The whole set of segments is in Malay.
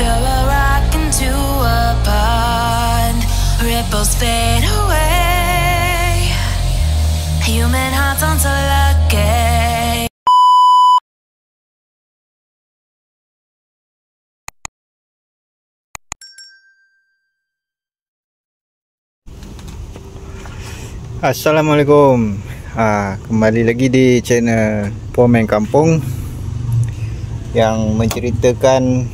Throw a rock into a pond, ripples fade away. Human hearts aren't so lucky. Assalamualaikum. Kembali lagi di channel Puan Kampung yang menceritakan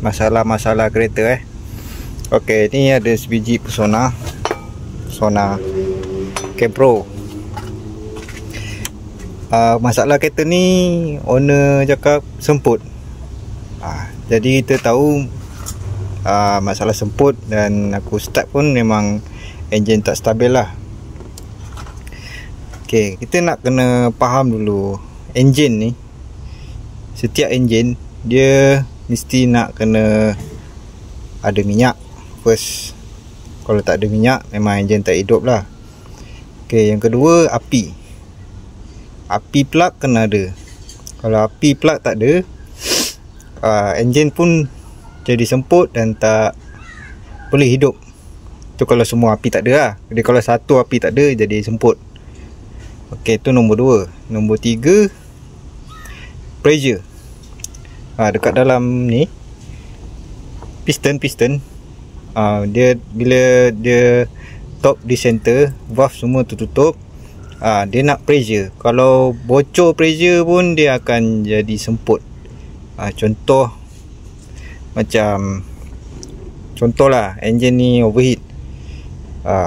masalah-masalah kereta. Okey, ni ada sebiji Persona Campro. Masalah kereta ni owner cakap semput. Jadi kita tahu masalah semput, dan aku start pun memang enjin tak stabil lah. Okay, kita nak kena faham dulu enjin ni. Setiap enjin dia mesti nak kena ada minyak first. Kalau tak ada minyak memang enjin tak hidup lah. Okay, yang kedua api plug kena ada. Kalau api plug tak ada, enjin pun jadi semput dan tak boleh hidup. Tu kalau semua api tak ada lah. Jadi kalau satu api tak ada, jadi semput. Okey, tu nombor 2. Nombor 3, pressure. Dekat dalam ni piston, dia bila dia top di center, valve semua tertutup, dia nak pressure. Kalau bocor pressure pun dia akan jadi semput. Contoh lah enjin ni overheat.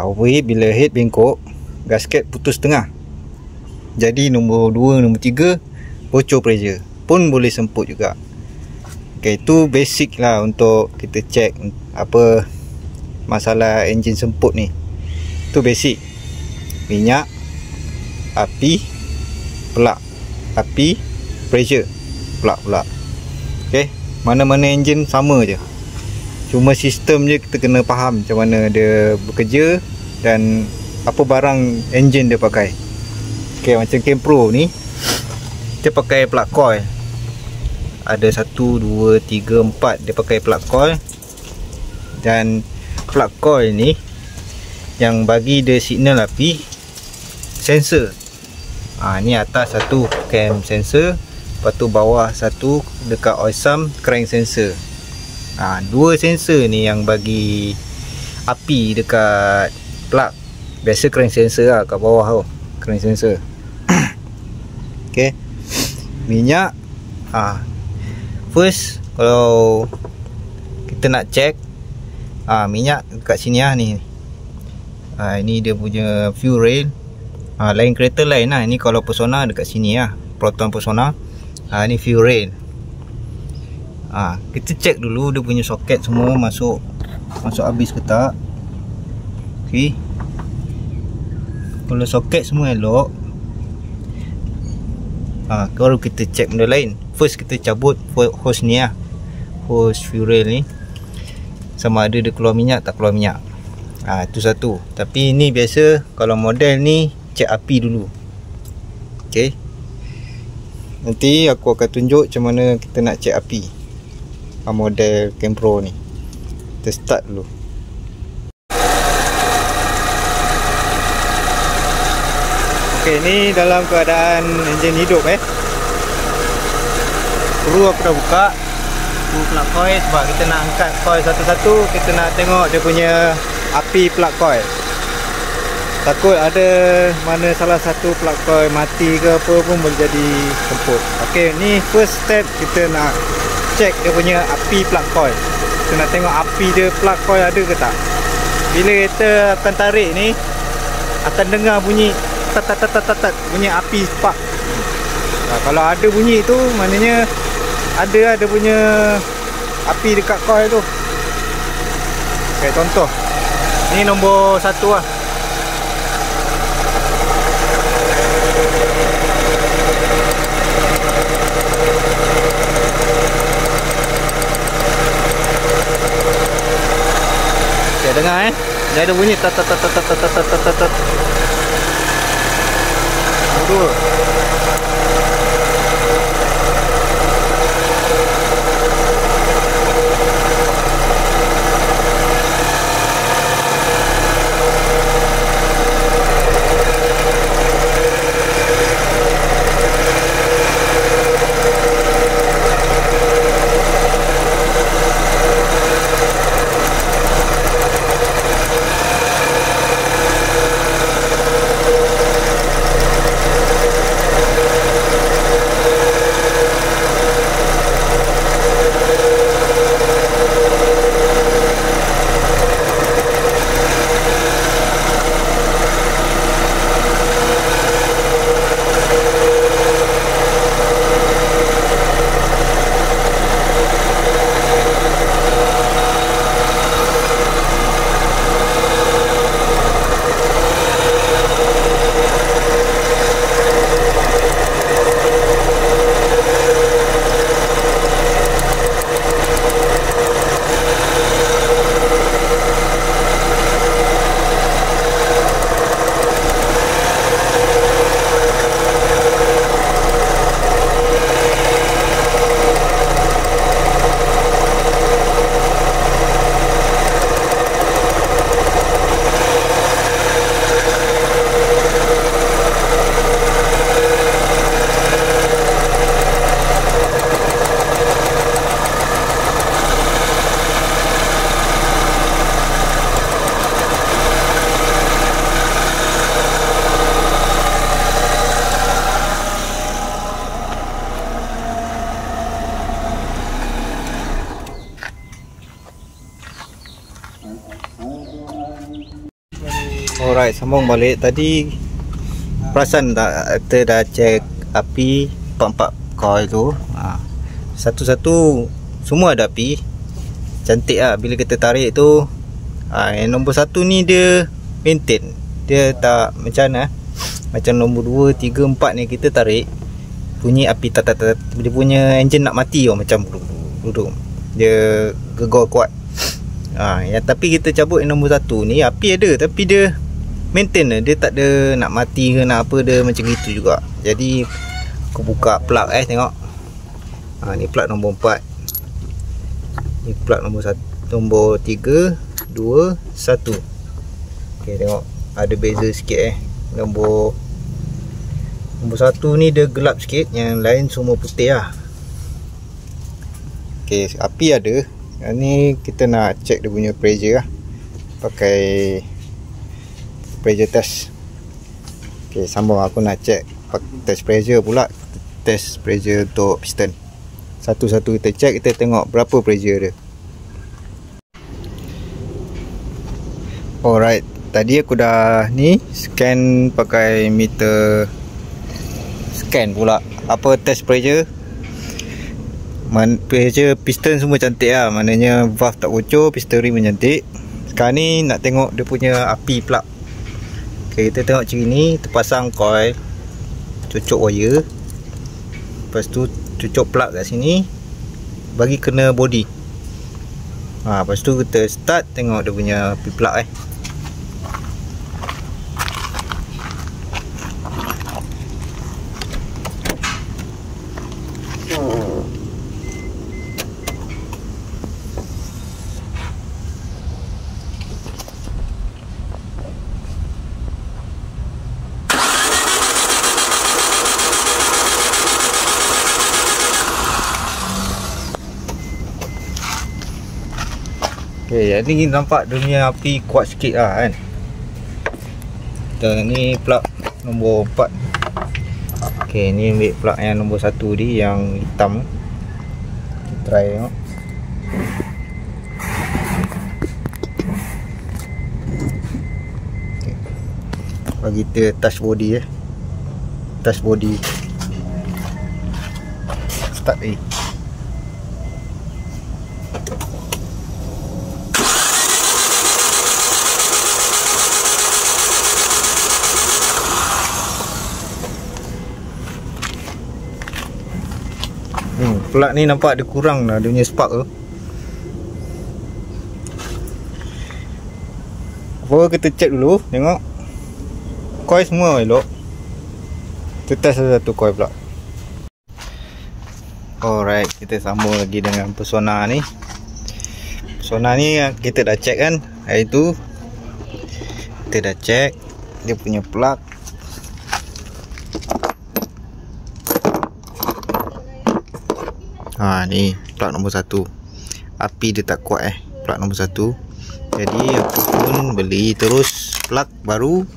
Overheat bila head bengkok, gasket putus tengah. Jadi nombor 2, nombor 3 bocor pressure pun boleh semput juga. Okay, itu basic lah untuk kita check apa masalah enjin semput ni. Itu basic. Minyak, api, plug. Api, pressure, plug pula. Okay, mana-mana enjin sama je. Cuma sistem je kita kena faham macam mana dia bekerja dan apa barang enjin dia pakai. Okay, macam Campro ni dia pakai plug coil. Ada 1, 2, 3, 4 dia pakai plug coil. Dan plug coil ni yang bagi dia signal api, sensor. Ni atas satu cam sensor, lepas tu bawah satu dekat oil sump crank sensor. 2 sensor ni yang bagi api dekat plug. Biasa crank sensor lah kat bawah tu, crank sensor. Okay, minyak. First, kalau kita nak check minyak dekat sini lah ni. Ini dia punya fuel rail. Lain kereta lain lah. Ini kalau Persona dekat sini lah, Proton Persona. Ni fuel rail. Kita check dulu dia punya soket semua masuk habis ke tak. Okay, kalau soket semua elok, baru kita check benda lain. First kita cabut hose ni lah, hose fuel rail ni, sama ada dia keluar minyak tak keluar minyak. Itu satu. Tapi ni biasa kalau model ni check api dulu. Okay, nanti aku akan tunjuk macam mana kita nak check api model Campro ni. Kita start dulu. Okay, ni dalam keadaan enjin hidup. Skru aku dah buka, skru plug coil, sebab kita nak angkat coil satu-satu. Kita nak tengok dia punya api plug coil. Takut ada mana salah satu plug coil mati ke apa pun boleh jadi semput. Okay, ni first step kita nak check dia punya api plug coil. Kita nak tengok api dia plug coil ada ke tak. Bila kita akan tarik ni, akan dengar bunyi tat, bunyi api spark. Kalau ada bunyi tu maknanya ada punya api dekat coil tu. Okay, contoh ni nombor 1 lah. Okay, dengar dia ada bunyi tat. Dua. Alright, sambung balik. Tadi perasan tak kita dah check api 4 coil tu. Satu-satu semua ada api. Cantik lah bila kita tarik tu. Yang nombor 1 ni dia maintain. Dia tak macam mana, macam nombor 2, 3, 4 ni kita tarik bunyi api tak. Dia punya engine nak mati macam duduk. Dia gegor kuat. Tapi kita cabut yang nombor 1 ni, api ada tapi dia maintain lah. Dia tak ada nak mati ke nak apa, dia macam gitu juga. Jadi aku buka plug tengok. Ni plug nombor 4. Ni plug nombor 1, nombor 3, 2, 1. Okey, tengok ada beza sikit Nombor 1 ni dia gelap sikit, yang lain semua putih lah. Okey, api ada. Yang ni kita nak check dia punya pressure lah. Pakai pressure test. Okey, sambung aku nak check test pressure pula. Test pressure untuk piston. Satu-satu kita check, kita tengok berapa pressure dia. Alright, tadi aku dah ni scan pakai meter scan pula. Apa test pressure? Pressure piston semua cantik lah. Maknanya valve tak bocor, piston ring cantik. Sekarang ni nak tengok dia punya api plug. Okay, kita tengok macam ni. Terpasang coil, cucuk wire, lepas tu cucuk plug kat sini, bagi kena body. Lepas tu kita start, tengok dia punya api plug Okay, jadi ni nampak dunia api kuat sikit lah kan. Dan ni plug nombor 4. Okay, ni ambil plug yang nombor 1 ni, yang hitam. Kita try tengok. Okay. Bagi kita touch body touch body. Start lagi. Plug ni nampak dia kurang lah, dia punya spark tu. Apa kita check dulu, tengok coil semua elok. Kita test satu-satu coil pula. Alright, kita sambung lagi dengan Persona ni. Persona ni kita dah check kan. Hari tu kita dah check dia punya plug. Ni plug nombor 1. Api dia tak kuat plug nombor 1. Jadi aku pun beli terus plug baru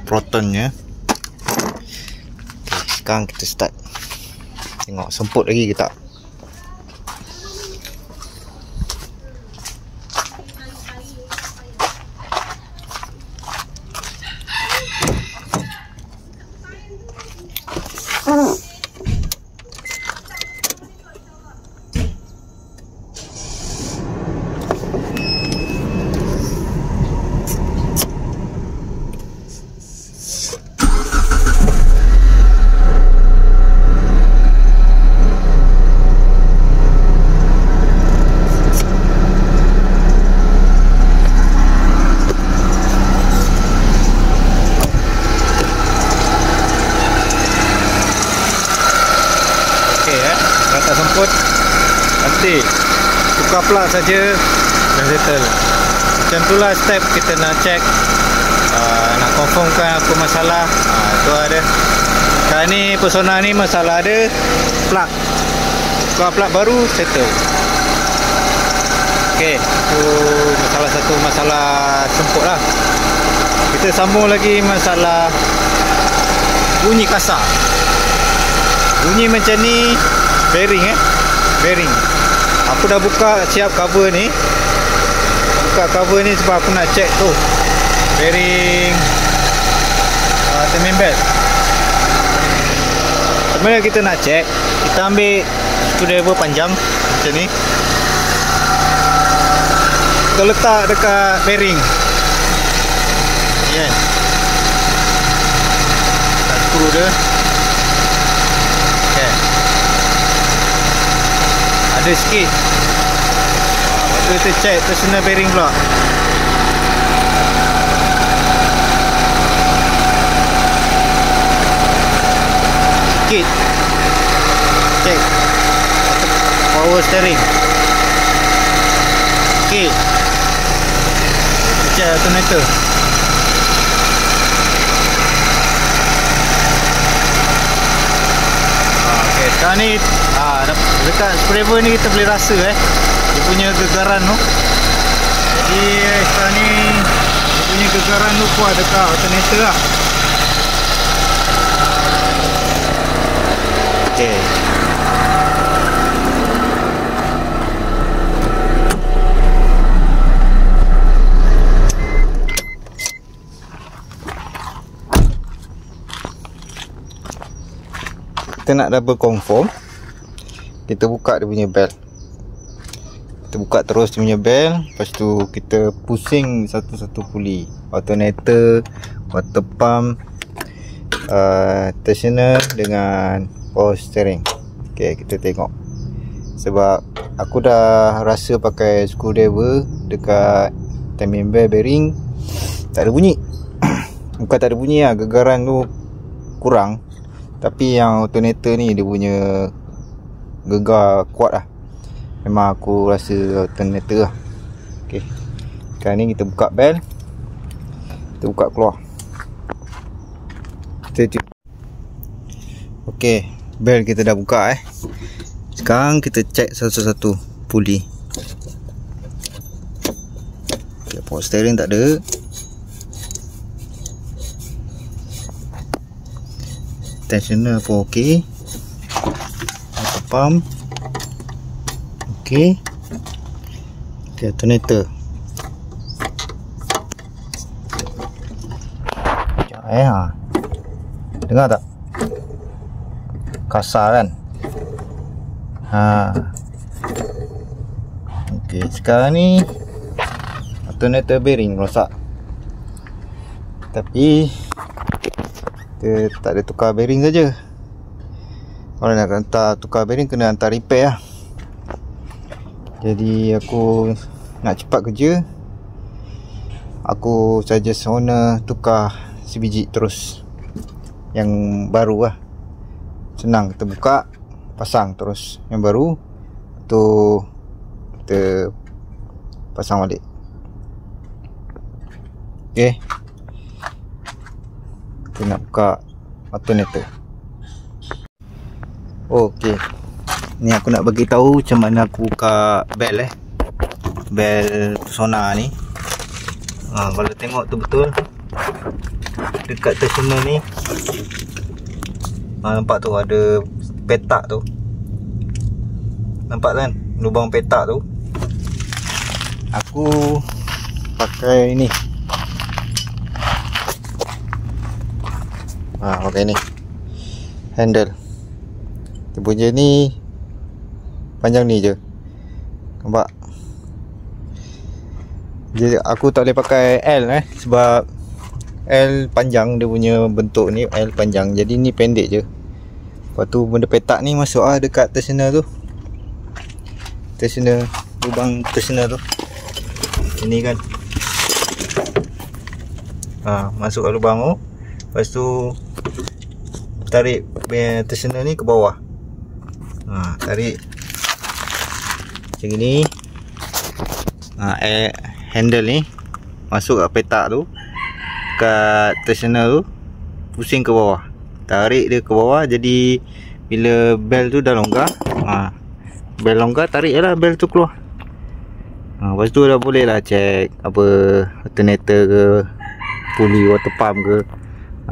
protonnya. Okay, sekarang kita start. Tengok semput lagi ke tak. Tak semput, nanti tukar plug saja dah settle. Macam itulah step kita nak check, nak confirmkan apa masalah. Tu ada. Sekarang ni Persona ni masalah ada plug. Tukar plug baru settle. Okey, tu salah satu masalah semput lah. Kita sambung lagi masalah bunyi kasar. Bunyi macam ni bearing bearing. Aku dah buka siap cover ni. Buka cover ni sebab aku nak check tu bearing timing belt. Sebenarnya kita nak check, kita ambil screwdriver panjang macam ni, kita letak dekat bearing ni kan, kita screw dia. Okay, ada sikit. Lepas tu kita check tensioner bearing pula. Sikit. Check power steering. Okay, check alternator. Okay, sekarang ni dekat screwdriver ni kita boleh rasa dia punya gegaran tu. Jadi sekarang ni dia punya gegaran tu kuat dekat alternator lah. Okay, kita nak double confirm, kita buka dia punya belt. Kita buka terus dia punya belt. Lepas tu kita pusing satu-satu puli, alternator, water pump, tensioner dengan power steering. Okay, kita tengok. Sebab aku dah rasa pakai screwdriver dekat timing belt bearing, tak ada bunyi. Bukan tak ada bunyi lah, gegaran tu kurang. Tapi yang alternator ni dia punya gegar kuat lah. Memang aku rasa alternator lah. Okay, sekarang ni kita buka belt, kita buka keluar. Okay, belt kita dah buka Sekarang kita check satu-satu puli. Okay, power steering tak ada. Tensioner pun ok. Water pump ok. Okay, alternator. Sekejap dengar tak? Kasar kan? Ok, sekarang ni alternator bearing rosak. Tapi kita tak ada tukar bearing saja. Kalau nak hantar tukar bearing, kena hantar repair lah. Jadi aku nak cepat kerja, aku suggest owner tukar sebiji terus yang baru lah. Senang, kita buka, pasang terus yang baru, tu kita pasang balik. Okay, kita nak buka alternator. Okay, ni aku nak bagi tahu macam mana aku buka belt belt Sonar ni. Kalau tengok tu betul dekat tensioner ni, nampak tu ada petak tu. Nampak kan lubang petak tu? Aku pakai ni. Pakai ni handle. Dia punya ni panjang ni je. Nampak? Jadi aku tak boleh pakai L sebab L panjang, dia punya bentuk ni L panjang. Jadi ni pendek je. Lepas tu benda petak ni masuk dekat tensioner tu. Tensioner, lubang tensioner tu. Ini kan. Masuk ke lubang tu. Lepas tu tarik tensioner ni ke bawah. Tarik macam ni. Handle ni masuk kat petak tu, kat tensioner tu, pusing ke bawah, tarik dia ke bawah. Jadi bila bel tu dah longgar, bel longgar, tarik je lah bel tu keluar. Lepas tu dah boleh lah check apa alternator ke, puli water pump ke.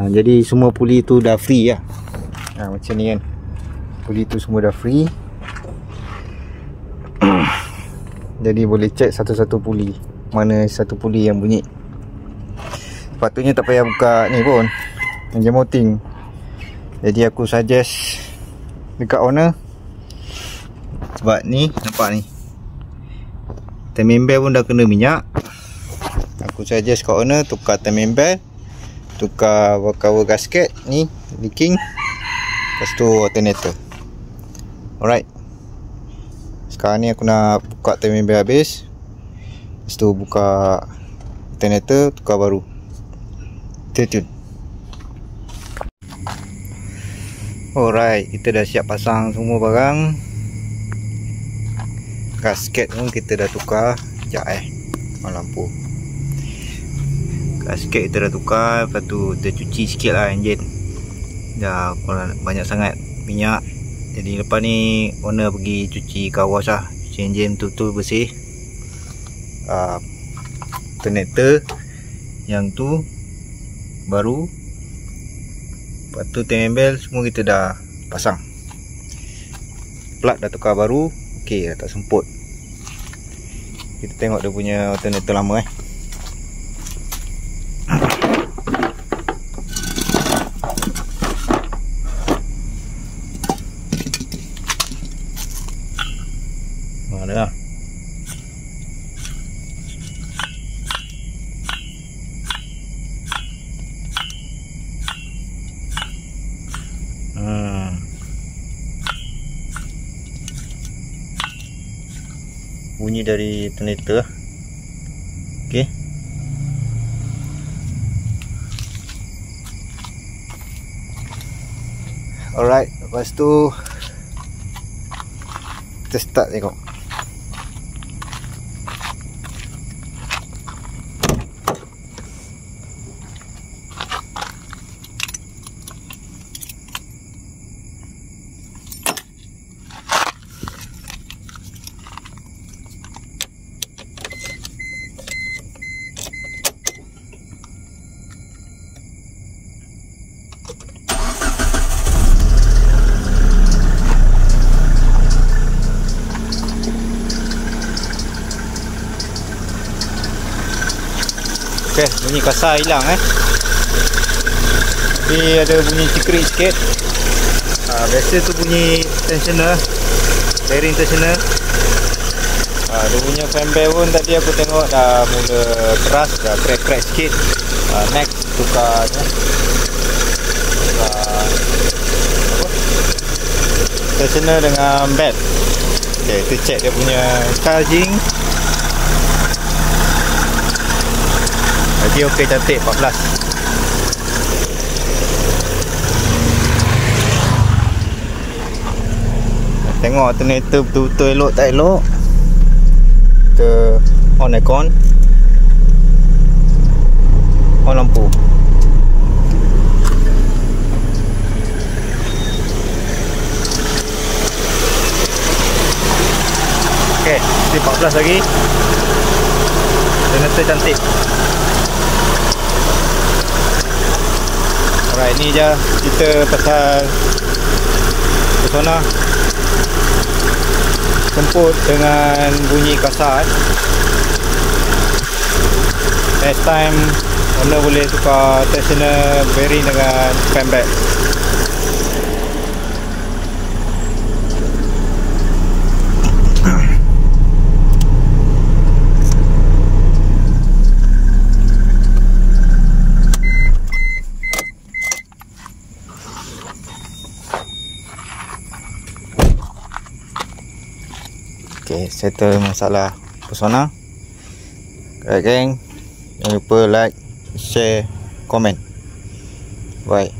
Jadi semua puli tu dah free lah. Macam ni kan, puli tu semua dah free. Jadi boleh check satu-satu puli, mana satu puli yang bunyi. Patutnya tak payah buka ni pun, engine mounting. Jadi aku suggest dekat owner, sebab ni nampak ni timing belt pun dah kena minyak. Aku suggest kat owner tukar timing belt, tukar cover gasket ni leaking, lepas tu alternator. Alright, sekarang ni aku nak buka timing belt habis, lepas tu buka alternator, tukar baru. Stay tune. Alright, kita dah siap pasang semua barang. Gasket pun kita dah tukar. Sekejap lampu. Gasket kita dah tukar. Lepas tu kita cuci sikit lah enjin. Dah banyak sangat minyak. Jadi lepas ni owner pergi cuci car wash lah. Cuci enjin betul-betul bersih. Alternator yang tu baru. Lepas tu timing belt semua kita dah pasang. Plug dah tukar baru. Okey, dah tak semput. Kita tengok dia punya alternator lama Mana lah. Bunyi dari alternator. Okey. Alright, lepas tu kita start tengok. Okay, bunyi kasar hilang tapi ada bunyi cekrik sikit. Biasa tu bunyi tensioner, bearing tensioner. Dia punya fan belt pun tadi aku tengok dah mula keras, dah crack sikit. Next tukar tensioner dengan belt. Okay, kita check dia punya charging. Lagi okey, cantik, 14. Tengok alternator betul-betul elok tak elok. Kita on aircon, on lampu. Okey, 14 lagi. Alternator cantik. Alright, ni je kita pasal pesona. Semput dengan bunyi kasar. Next time owner boleh tukar tensioner bearing dengan fan belt. Okay, settle masalah pesona. Alright geng, jangan lupa like, share, komen. Bye.